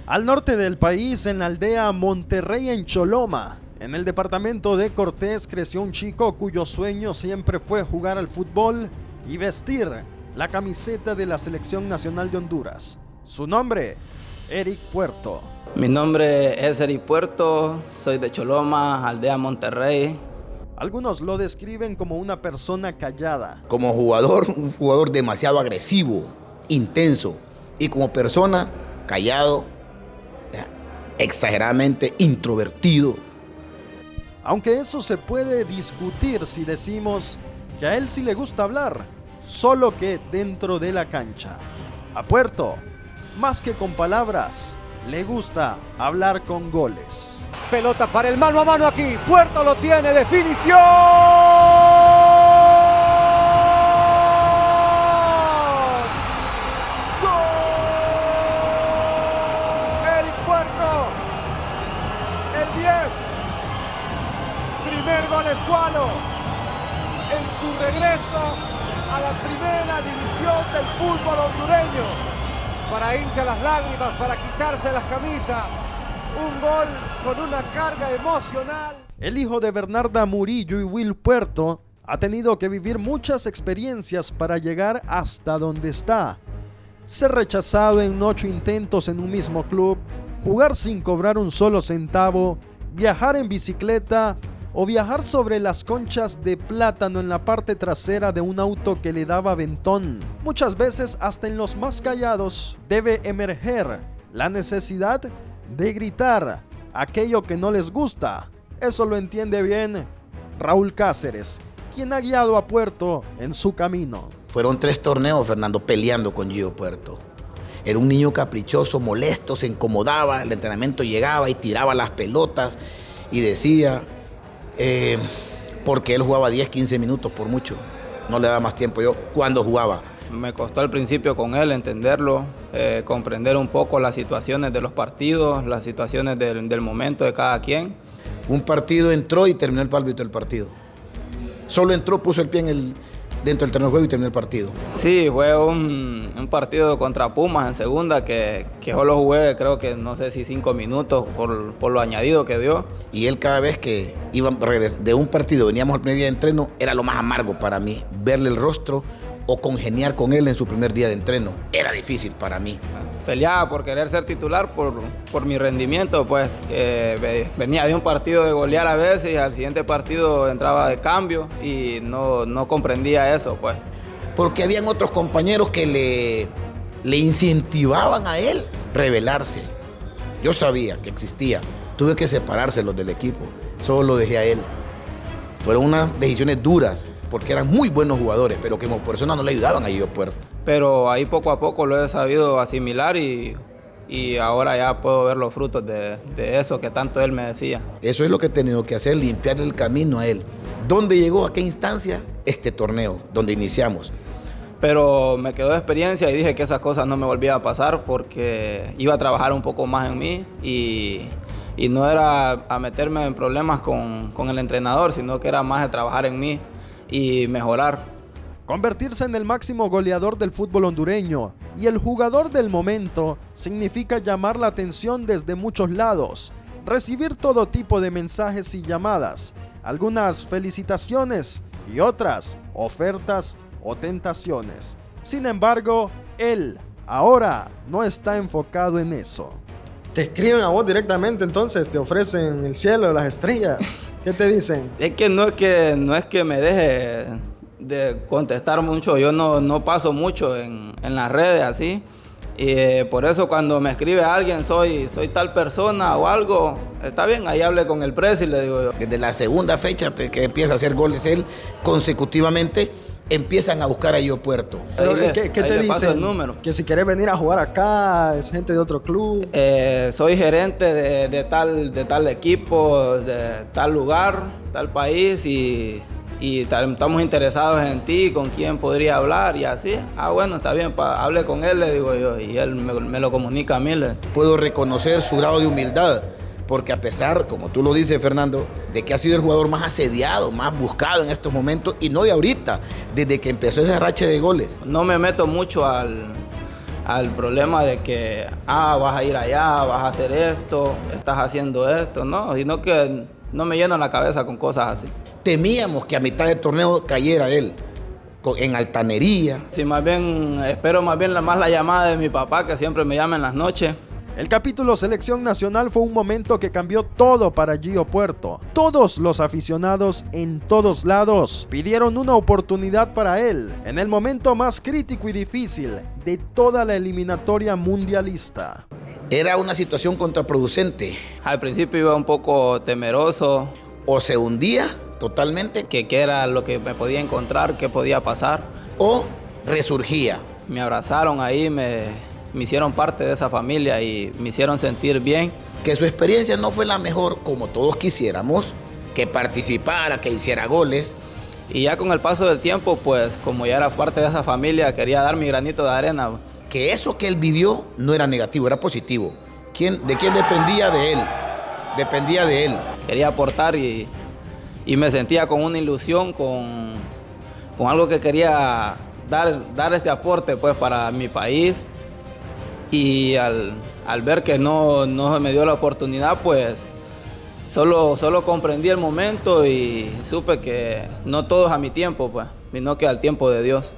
Al norte del país, en la aldea Monterrey en Choloma, en el departamento de Cortés, creció un chico cuyo sueño siempre fue jugar al fútbol y vestir la camiseta de la Selección Nacional de Honduras. Su nombre, Eric Puerto. Mi nombre es Eric Puerto, soy de Choloma, aldea Monterrey. Algunos lo describen como una persona callada. Como jugador, un jugador demasiado agresivo, intenso, y como persona, callado, exageradamente introvertido. Aunque eso se puede discutir si decimos que a él sí le gusta hablar, solo que dentro de la cancha. A Puerto, más que con palabras, le gusta hablar con goles. Pelota para el mano a mano aquí. Puerto lo tiene. Definición. ¡Gol! Eric Puerto. El 10. Primer gol escualo en su regreso a la primera división del fútbol hondureño. Para irse a las lágrimas, para quitarse las camisas. Un gol con una carga emocional. El hijo de Bernarda Murillo y Will Puerto ha tenido que vivir muchas experiencias para llegar hasta donde está. Ser rechazado en 8 intentos en un mismo club, jugar sin cobrar un solo centavo, viajar en bicicleta o viajar sobre las conchas de plátano en la parte trasera de un auto que le daba ventón. Muchas veces, hasta en los más callados, debe emerger la necesidad de gritar aquello que no les gusta. Eso lo entiende bien Raúl Cáceres, quien ha guiado a Puerto en su camino. Fueron 3 torneos, Fernando, peleando con Gio Puerto. Era un niño caprichoso, molesto, se incomodaba, el entrenamiento llegaba y tiraba las pelotas y decía, porque él jugaba 10, 15 minutos por mucho, no le daba más tiempo yo cuando jugaba. Me costó al principio con él entenderlo, comprender un poco las situaciones de los partidos, las situaciones del momento de cada quien. Un partido entró y terminó el árbitro del partido. Solo entró, puso el pie dentro del terreno de juego y terminó el partido. Sí, fue un partido contra Pumas en segunda que solo jugué, creo que no sé si 5 minutos por lo añadido que dio. Y él cada vez que iba de un partido, veníamos al primer día de entreno, era lo más amargo para mí, verle el rostro o congeniar con él en su primer día de entreno. Era difícil para mí. Peleaba por querer ser titular por mi rendimiento, pues venía de un partido de golear a veces y al siguiente partido entraba de cambio y no comprendía eso, pues. Porque habían otros compañeros que le incentivaban a él rebelarse. Yo sabía que existía. Tuve que separárselos del equipo. Solo lo dejé a él. Fueron unas decisiones duras, porque eran muy buenos jugadores, pero que como personas no le ayudaban a Gio Puerto. Pero ahí poco a poco lo he sabido asimilar y ahora ya puedo ver los frutos de eso que tanto él me decía. Eso es lo que he tenido que hacer, limpiar el camino a él. ¿Dónde llegó? ¿A qué instancia? Este torneo, donde iniciamos. Pero me quedó de experiencia y dije que esas cosas no me volvían a pasar porque iba a trabajar un poco más en mí y no era a meterme en problemas con el entrenador, sino que era más de trabajar en mí y mejorar. Convertirse en el máximo goleador del fútbol hondureño y el jugador del momento significa llamar la atención desde muchos lados, recibir todo tipo de mensajes y llamadas, algunas felicitaciones y otras ofertas o tentaciones. Sin embargo, él ahora no está enfocado en eso. Te escriben a vos directamente, entonces te ofrecen el cielo, las estrellas. ¿Qué te dicen? Es que no es que me deje de contestar mucho, yo no paso mucho en las redes así. Y por eso cuando me escribe alguien, soy tal persona o algo, está bien, ahí hable con el presi, le digo yo. Desde la segunda fecha que empieza a hacer goles él consecutivamente, empiezan a buscar a Gio Puerto. Pero, ¿qué te dicen? Número. Que si querés venir a jugar acá, es gente de otro club. Soy gerente de tal equipo, de tal lugar, tal país y estamos interesados en ti, con quién podría hablar y así. Bueno, está bien, hable con él, le digo yo, y él me lo comunica a mí. Puedo reconocer su grado de humildad, porque a pesar, como tú lo dices, Fernando, de que ha sido el jugador más asediado, más buscado en estos momentos, y no de ahorita, desde que empezó esa racha de goles. No me meto mucho al al problema de que, vas a ir allá, vas a hacer esto, estás haciendo esto, no, sino que no me lleno la cabeza con cosas así. Temíamos que a mitad de torneo cayera él en altanería. Sí, más bien, espero más bien más la llamada de mi papá, que siempre me llama en las noches. El capítulo Selección Nacional fue un momento que cambió todo para Gio Puerto. Todos los aficionados en todos lados pidieron una oportunidad para él en el momento más crítico y difícil de toda la eliminatoria mundialista. Era una situación contraproducente. Al principio iba un poco temeroso. O se hundía totalmente. Que era lo que me podía encontrar, qué podía pasar. O resurgía. Me abrazaron ahí, me hicieron parte de esa familia y me hicieron sentir bien. Que su experiencia no fue la mejor como todos quisiéramos, que participara, que hiciera goles. Y ya con el paso del tiempo, pues como ya era parte de esa familia, quería dar mi granito de arena. Que eso que él vivió no era negativo, era positivo. ¿De quién dependía? De él. Dependía de él. Quería aportar y me sentía con una ilusión, con algo que quería dar ese aporte pues para mi país. Y al ver que no me dio la oportunidad, pues solo comprendí el momento y supe que no todo es a mi tiempo, pues, sino que al tiempo de Dios.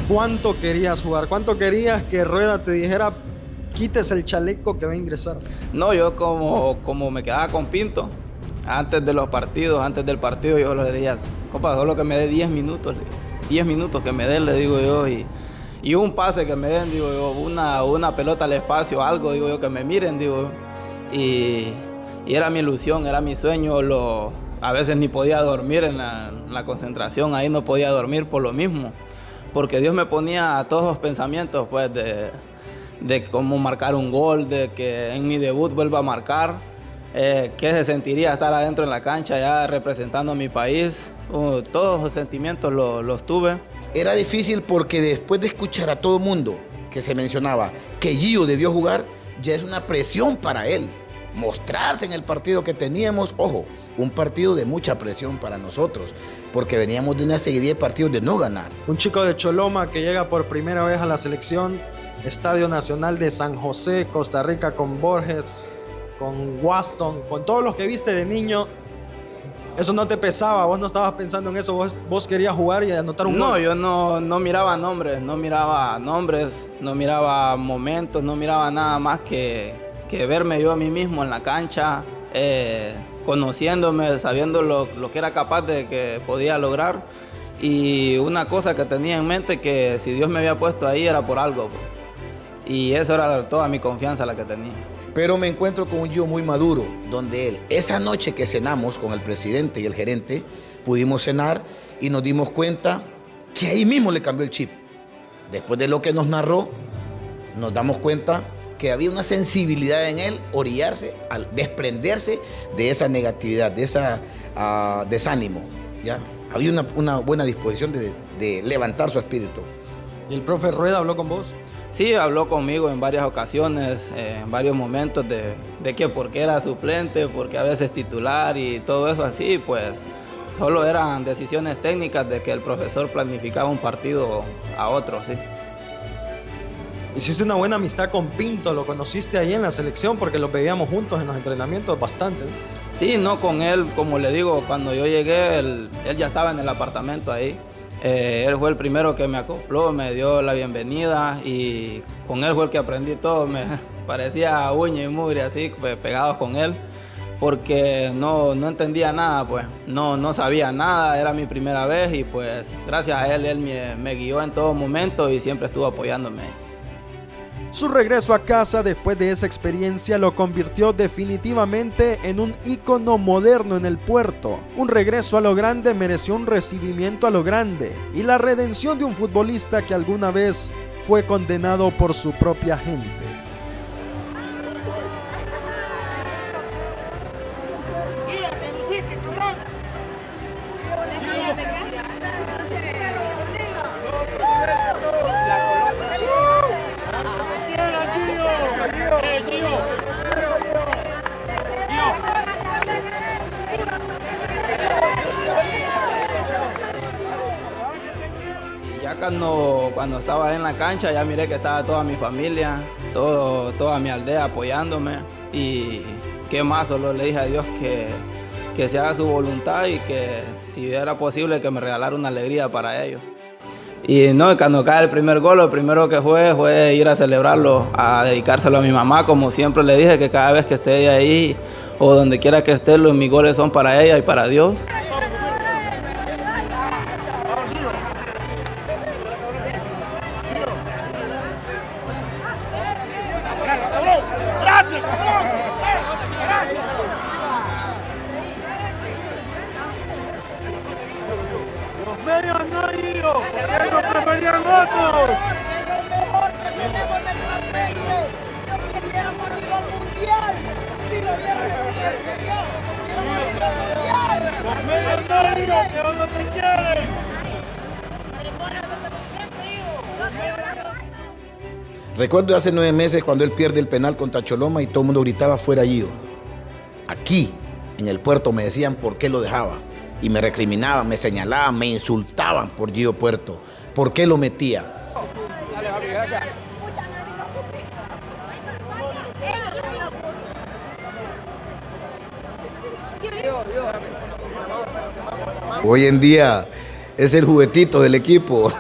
¿Cuánto querías jugar? ¿Cuánto querías que Rueda te dijera, quítese el chaleco que va a ingresar? No, yo como me quedaba con Pinto, antes del partido yo le decía, compa, solo que me dé 10 minutos, 10 minutos que me den, le digo yo, y un pase que me den, digo yo, una pelota al espacio, algo, digo yo, que me miren, digo yo. Y era mi ilusión, era mi sueño, a veces ni podía dormir en la concentración, ahí no podía dormir por lo mismo. Porque Dios me ponía todos los pensamientos pues, de cómo marcar un gol, de que en mi debut vuelva a marcar, qué se sentiría estar adentro en la cancha ya representando a mi país. Todos los sentimientos los tuve. Era difícil porque después de escuchar a todo el mundo que se mencionaba que Gio debió jugar, ya es una presión para él. Mostrarse en el partido que teníamos, ojo, un partido de mucha presión para nosotros, porque veníamos de una serie de partidos de no ganar. Un chico de Choloma que llega por primera vez a la selección, Estadio Nacional de San José, Costa Rica, con Borges, con Waston, con todos los que viste de niño. Eso no te pesaba, vos no estabas pensando en eso, vos querías jugar y anotar un gol. No, yo no miraba nombres, no miraba momentos, no miraba nada más que verme yo a mí mismo en la cancha, conociéndome, sabiendo lo que era capaz de que podía lograr. Y una cosa que tenía en mente, que si Dios me había puesto ahí era por algo. Y eso era toda mi confianza la que tenía. Pero me encuentro con un Gio muy maduro, donde él, esa noche que cenamos con el presidente y el gerente, pudimos cenar y nos dimos cuenta que ahí mismo le cambió el chip. Después de lo que nos narró, nos damos cuenta que había una sensibilidad en él, orillarse, al desprenderse de esa negatividad, de ese desánimo. ¿Ya? Había una buena disposición de levantar su espíritu. ¿Y el profe Rueda habló con vos? Sí, habló conmigo en varias ocasiones, en varios momentos de que porque era suplente, porque a veces titular y todo eso así, pues solo eran decisiones técnicas de que el profesor planificaba un partido a otro, sí. Hiciste una buena amistad con Pinto, lo conociste ahí en la selección porque los veíamos juntos en los entrenamientos bastante. Sí, no, con él, como le digo, cuando yo llegué, él ya estaba en el apartamento ahí. Él fue el primero que me acopló, me dio la bienvenida y con él fue el que aprendí todo. Me parecía uña y mugre así, pegados con él, porque no entendía nada, pues, no sabía nada, era mi primera vez y pues gracias a él me guió en todo momento y siempre estuvo apoyándome. Su regreso a casa después de esa experiencia lo convirtió definitivamente en un ícono moderno en el puerto. Un regreso a lo grande mereció un recibimiento a lo grande y la redención de un futbolista que alguna vez fue condenado por su propia gente. Ya cuando estaba en la cancha ya miré que estaba toda mi familia, toda mi aldea apoyándome, y qué más, solo le dije a Dios que se haga su voluntad y que si era posible que me regalara una alegría para ellos. Y no, cuando cae el primer gol, lo primero que fue ir a celebrarlo, a dedicárselo a mi mamá, como siempre le dije, que cada vez que esté ahí o donde quiera que esté, mis goles son para ella y para Dios. Los medios no han ido, porque ellos preferían otros. Los medios no han ido, que ellos no te quieren. Recuerdo hace 9 meses cuando él pierde el penal contra Choloma y todo el mundo gritaba fuera Gio. Aquí, en el puerto, me decían por qué lo dejaba. Y me recriminaban, me señalaban, me insultaban por Gio Puerto. ¿Por qué lo metía? Hoy en día es el juguetito del equipo.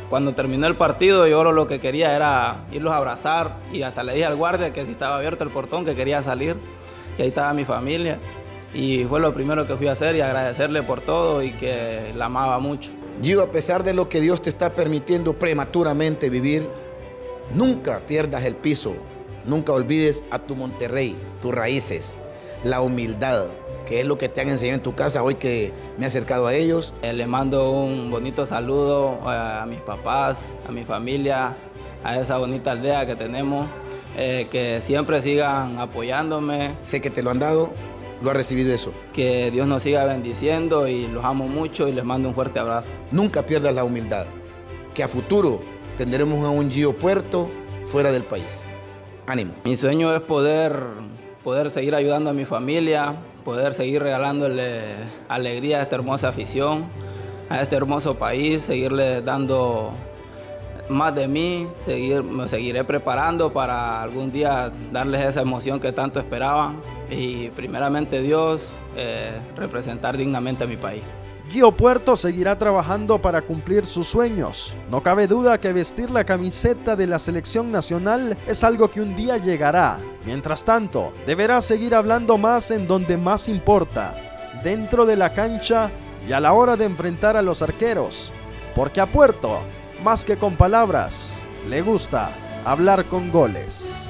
Cuando terminó el partido, yo lo que quería era irlos a abrazar, y hasta le dije al guardia que si estaba abierto el portón, que quería salir, que ahí estaba mi familia. Y fue lo primero que fui a hacer, y agradecerle por todo y que la amaba mucho. Gio, a pesar de lo que Dios te está permitiendo prematuramente vivir, nunca pierdas el piso. Nunca olvides a tu Monterrey, tus raíces, la humildad, que es lo que te han enseñado en tu casa hoy que me he acercado a ellos. Le mando un bonito saludo a mis papás, a mi familia, a esa bonita aldea que tenemos, que siempre sigan apoyándome. Sé que te lo han dado, lo has recibido eso. Que Dios nos siga bendiciendo, y los amo mucho y les mando un fuerte abrazo. Nunca pierdas la humildad, que a futuro tendremos a un Gio Puerto fuera del país. Ánimo. Mi sueño es poder seguir ayudando a mi familia, poder seguir regalándole alegría a esta hermosa afición, a este hermoso país, seguirle dando más de mí, me seguiré preparando para algún día darles esa emoción que tanto esperaban, y primeramente Dios, representar dignamente a mi país. Gio Puerto seguirá trabajando para cumplir sus sueños. No cabe duda que vestir la camiseta de la selección nacional es algo que un día llegará. Mientras tanto, deberá seguir hablando más en donde más importa, dentro de la cancha y a la hora de enfrentar a los arqueros. Porque a Puerto, más que con palabras, le gusta hablar con goles.